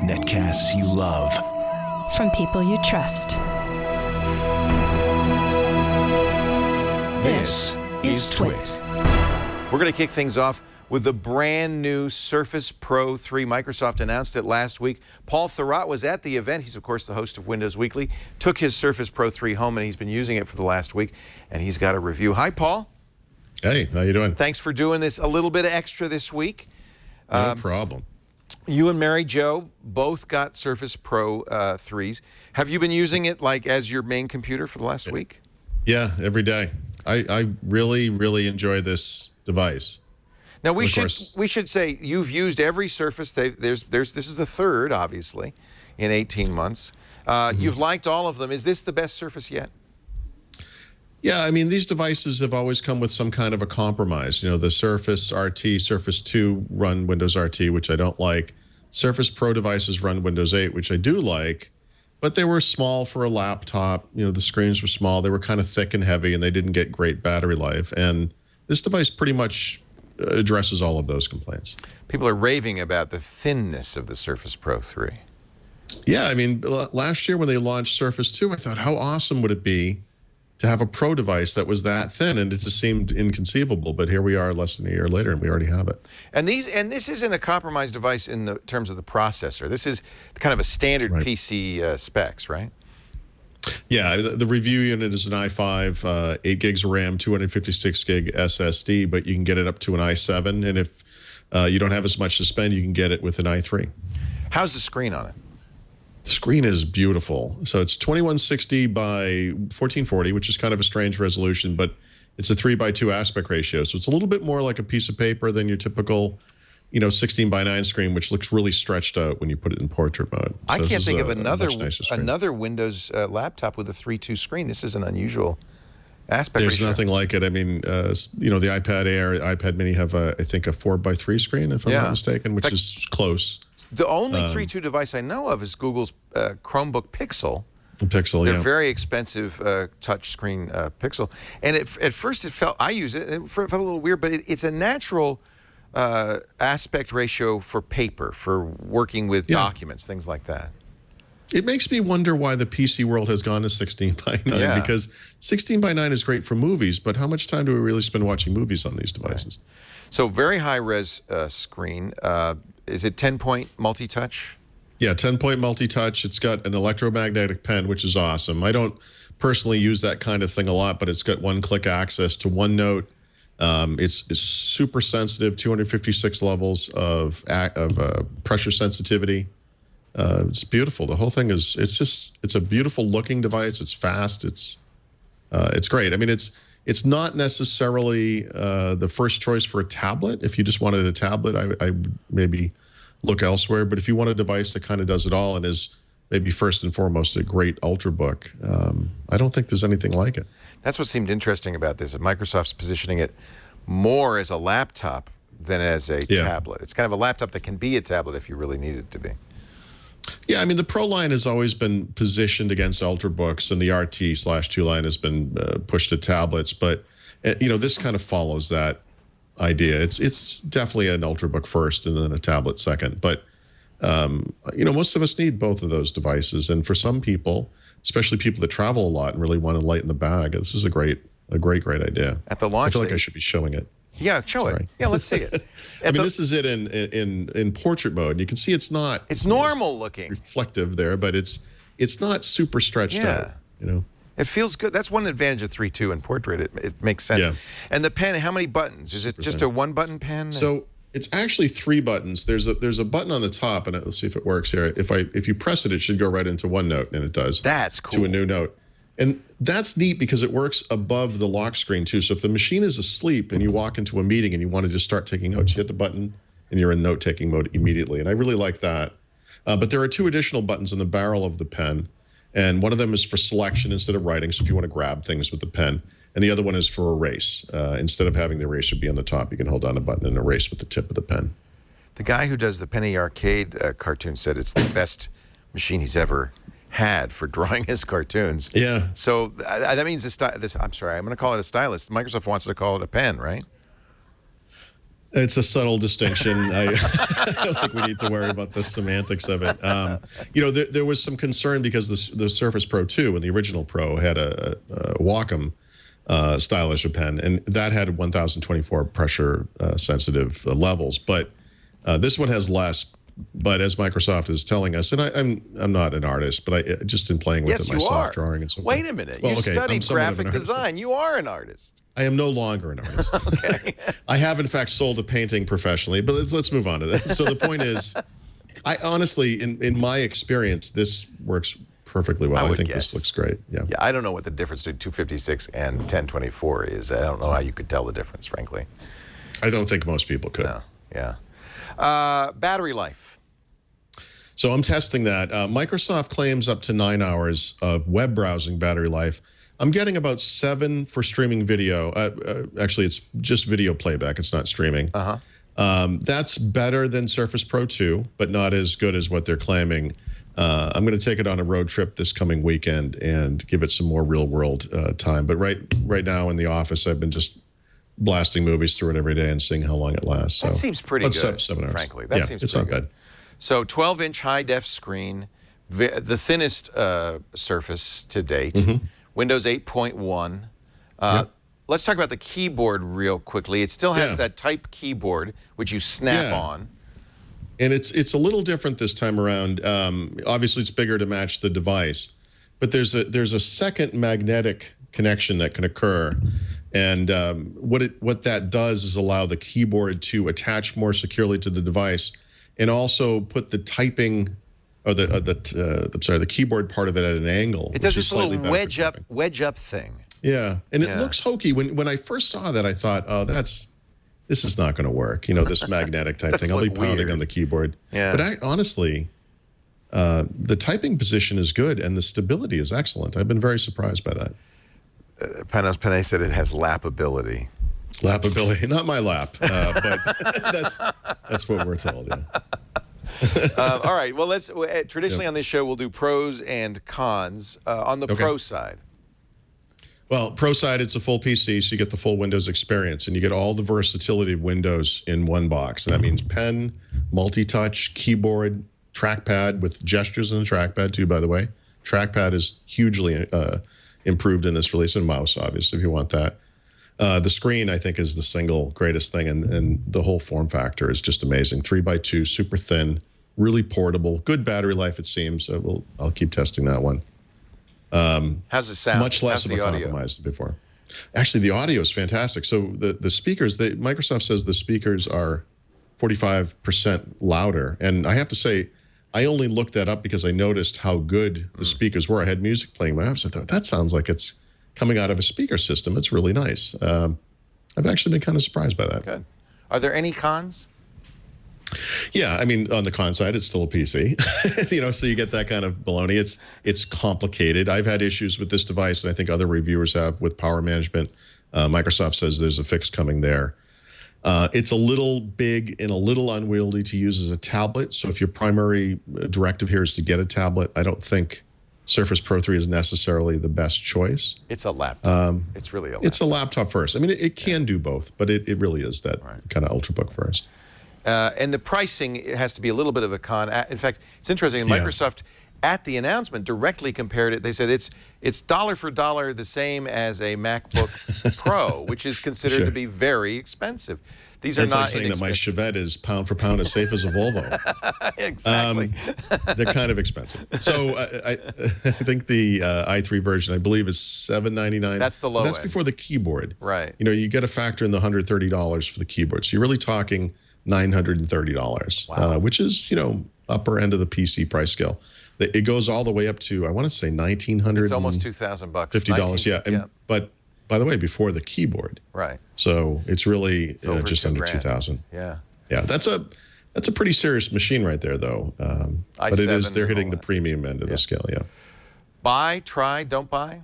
Netcasts you love. From people you trust. This is Twit. We're going to kick things off with the brand new Surface Pro 3. Microsoft announced it last week. Paul Thurrott was at the event. He's, of course, the host of Windows Weekly. Took his Surface Pro 3 home, and he's been using it for the last week, and he's got a review. Hi, Paul. Hey, how you doing? Thanks for doing this a little bit extra this week. No problem. You and Mary Jo both got Surface Pro 3s. Have you been using it like as your main computer for the last week? Yeah, every day. I really, really enjoy this device. Now we should say you've used every Surface. This is the third, obviously, in 18 months. You've liked all of them. Is this the best Surface yet? Yeah, I mean, these devices have always come with some kind of a compromise. You know, the Surface RT, Surface 2 run Windows RT, which I don't like. Surface Pro devices run Windows 8, which I do like, but they were small for a laptop. You know, the screens were small. They were kind of thick and heavy, and they didn't get great battery life. And this device pretty much addresses all of those complaints. People are raving about the thinness of the Surface Pro 3. Yeah, I mean, last year when they launched Surface 2, I thought, how awesome would it be to have a Pro device that was that thin? And it just seemed inconceivable. But here we are less than a year later, and we already have it. And this isn't a compromised device in the terms of the processor. This is kind of a standard PC specs, right? Yeah, the review unit is an i5, 8 gigs of RAM, 256 gig SSD, but you can get it up to an i7. And if you don't have as much to spend, you can get it with an i3. How's the screen on it? The screen is beautiful. So it's 2160 by 1440, which is kind of a strange resolution, but it's a 3:2 aspect ratio. So it's a little bit more like a piece of paper than your typical, 16:9 screen, which looks really stretched out when you put it in portrait mode. So I can't think of another Windows laptop with a 3:2 screen. This is an unusual aspect ratio. There's nothing like it. I mean, the iPad Air, iPad Mini have, I think, a 4:3 screen, if I'm not mistaken, which is close. The only 3:2 device I know of is Google's Chromebook Pixel. The Pixel, They're very expensive touchscreen Pixel. And at first it felt a little weird, but it's a natural aspect ratio for paper, for working with documents, things like that. It makes me wonder why the PC world has gone to 16:9, because 16:9 is great for movies, but how much time do we really spend watching movies on these devices? Right. So very high-res screen. Is it 10-point multi-touch? Yeah, 10-point multi-touch. It's got an electromagnetic pen, which is awesome. I don't personally use that kind of thing a lot, but it's got one-click access to OneNote. It's super sensitive, 256 levels of pressure sensitivity. It's beautiful. The whole thing is, it's a beautiful looking device. It's fast. It's great. I mean, it's not necessarily the first choice for a tablet. If you just wanted a tablet, I would maybe look elsewhere. But if you want a device that kind of does it all and is maybe first and foremost a great Ultrabook, I don't think there's anything like it. That's what seemed interesting about this. That Microsoft's positioning it more as a laptop than as a tablet. It's kind of a laptop that can be a tablet if you really need it to be. Yeah, I mean, the Pro line has always been positioned against Ultrabooks, and the RT/2 line has been pushed to tablets. But, this kind of follows that idea. It's definitely an Ultrabook first and then a tablet second. But, most of us need both of those devices. And for some people, especially people that travel a lot and really want to lighten the bag, this is a great idea. At the launch, I feel like I should be showing it. Yeah, show it. Yeah, let's see it. I mean, this is it in portrait mode. You can see it's not. It's normal looking. Reflective there, but it's not super stretched out. It feels good. That's one advantage of 3:2 in portrait. It makes sense. Yeah. And the pen, how many buttons? Is it just a one-button pen? So it's actually 3 buttons. There's a button on the top, and let's see if it works here. If you press it, it should go right into OneNote, and it does. That's cool. To a new note. And that's neat because it works above the lock screen too. So if the machine is asleep and you walk into a meeting and you want to just start taking notes, you hit the button and you're in note-taking mode immediately. And I really like that. But there are 2 additional buttons in the barrel of the pen. And one of them is for selection instead of writing, so if you want to grab things with the pen. And the other one is for erase. Instead of having the eraser be on the top, you can hold down a button and erase with the tip of the pen. The guy who does the Penny Arcade cartoon said it's the best machine he's ever had for drawing his cartoons. Yeah. So that means I'm sorry, I'm going to call it a stylus. Microsoft wants to call it a pen, right? It's a subtle distinction. I don't think we need to worry about the semantics of it. You know, there was some concern because the Surface Pro 2 and the original Pro had a Wacom stylish pen, and that had 1024 pressure sensitive levels. But this one has less. But as Microsoft is telling us, and I'm not an artist, but I just in playing with it myself, drawing and so forth. Wait a minute. You studied graphic design. You are an artist. I am no longer an artist. Okay. I have, in fact, sold a painting professionally, but let's move on to that. So the point is, I honestly, in my experience, this works perfectly well. I think this looks great. Yeah. Yeah, I don't know what the difference between 256 and 1024 is. I don't know how you could tell the difference, frankly. I don't think most people could. No. Yeah. Battery life. So I'm testing that. Microsoft claims up to 9 hours of web browsing battery life. I'm getting about 7 for streaming video. Actually, it's just video playback. It's not streaming. That's better than Surface Pro 2, but not as good as what they're claiming. I'm going to take it on a road trip this coming weekend and give it some more real-world time. But right now in the office, I've been just blasting movies through it every day and seeing how long it lasts. So that seems pretty good, 7 hours. frankly. That seems pretty good. Bad. So 12-inch high-def screen, the thinnest Surface to date, Windows 8.1. Let's talk about the keyboard real quickly. It still has that Type keyboard, which you snap on. And it's a little different this time around. Obviously, it's bigger to match the device, but there's a second magnetic connection that can occur. And what that does is allow the keyboard to attach more securely to the device, and also put the typing, or the keyboard part of it at an angle. It does this little wedge up thing. Yeah, and it looks hokey. When I first saw that, I thought, oh, this is not going to work. You know, this magnetic type thing. I'll be pounding on the keyboard. Yeah. But honestly, the typing position is good, and the stability is excellent. I've been very surprised by that. Panos Panay said it has lapability. Lapability, not my lap, but that's what we're told. Yeah. All right. Well, let's traditionally on this show we'll do pros and cons. On the pro side. Well, pro side, it's a full PC, so you get the full Windows experience, and you get all the versatility of Windows in one box. And that means pen, multi-touch, keyboard, trackpad with gestures in the trackpad too, by the way. Trackpad is hugely improved in this release, and mouse, obviously, if you want that. The screen, I think, is the single greatest thing, and the whole form factor is just amazing. 3x2, super thin, really portable, good battery life, it seems. So I'll keep testing that one. How's it sound? Much less of a compromise than before. Actually, the audio is fantastic. So the speakers, Microsoft says the speakers are 45% louder, and I have to say, I only looked that up because I noticed how good the speakers were. I had music playing in my office. I thought, that sounds like it's coming out of a speaker system. It's really nice. I've actually been kind of surprised by that. Good. Are there any cons? Yeah, I mean, on the con side, it's still a PC. You know, so you get that kind of baloney. It's complicated. I've had issues with this device, and I think other reviewers have, with power management. Microsoft says there's a fix coming there. It's a little big and a little unwieldy to use as a tablet. So if your primary directive here is to get a tablet, I don't think Surface Pro 3 is necessarily the best choice. It's a laptop. It's really a laptop. It's a laptop first. I mean, it can do both, but it really is that kind of ultrabook first. And the pricing has to be a little bit of a con. In fact, it's interesting. Microsoft, at the announcement, directly compared it. They said it's dollar for dollar the same as a MacBook Pro, which is considered to be very expensive. These are not like saying that my Chevette is pound for pound as safe as a Volvo. Exactly. They're kind of expensive. So I think the i3 version, I believe, is $799. That's the low end. That's before the keyboard. Right. You know, you get a factor in the $130 for the keyboard. So you're really talking $930, which is, you know, upper end of the PC price scale. It goes all the way up to, I want to say, $1,900. It's almost $2,000. $50, yeah. But by the way, before the keyboard. Right. So it's really just under $2,000. Yeah. Yeah, that's a pretty serious machine right there, though. But they're hitting the premium end of the scale. Yeah. Buy, try, don't buy.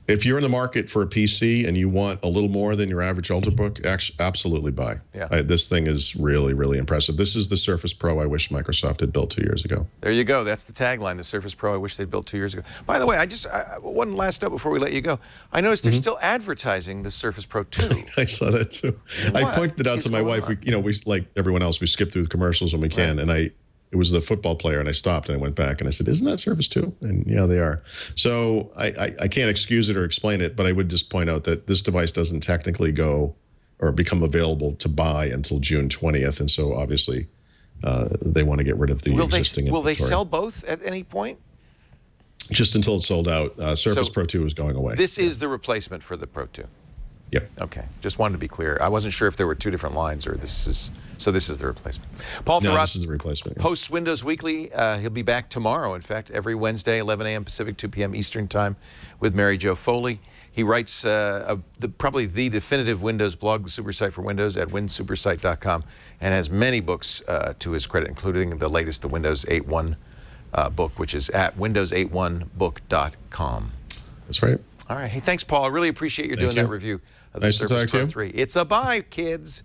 If you're in the market for a PC and you want a little more than your average Ultrabook, absolutely buy. Yeah. This thing is really, really impressive. This is the Surface Pro I wish Microsoft had built 2 years ago. There you go. That's the tagline, the Surface Pro I wish they'd built 2 years ago. By the way, one last note before we let you go. I noticed they're still advertising the Surface Pro 2. I saw that too. I pointed out to my wife, we like everyone else, we skip through the commercials when we can, and it was the football player, and I stopped and I went back and I said, isn't that Surface 2? And yeah, they are. So I can't excuse it or explain it, but I would just point out that this device doesn't technically go or become available to buy until June 20th. And so obviously they want to get rid of the existing inventory. Will they sell both at any point? Just until it's sold out. Surface Pro 2 is going away. This is the replacement for the Pro 2? Yep. Okay. Just wanted to be clear. I wasn't sure if there were two different lines or this is the replacement. Paul Thurrott, this is the replacement. Hosts Windows Weekly. He'll be back tomorrow, in fact, every Wednesday, 11 a.m. Pacific, 2 p.m. Eastern Time with Mary Jo Foley. He writes probably the definitive Windows blog, the Supersite for Windows, at winsupersite.com, and has many books to his credit, including the latest, the Windows 8.1 book, which is at windows81book.com. That's right. All right. Hey, thanks, Paul. I really appreciate you doing that review of the Surface Pro 3. It's a buy, kids.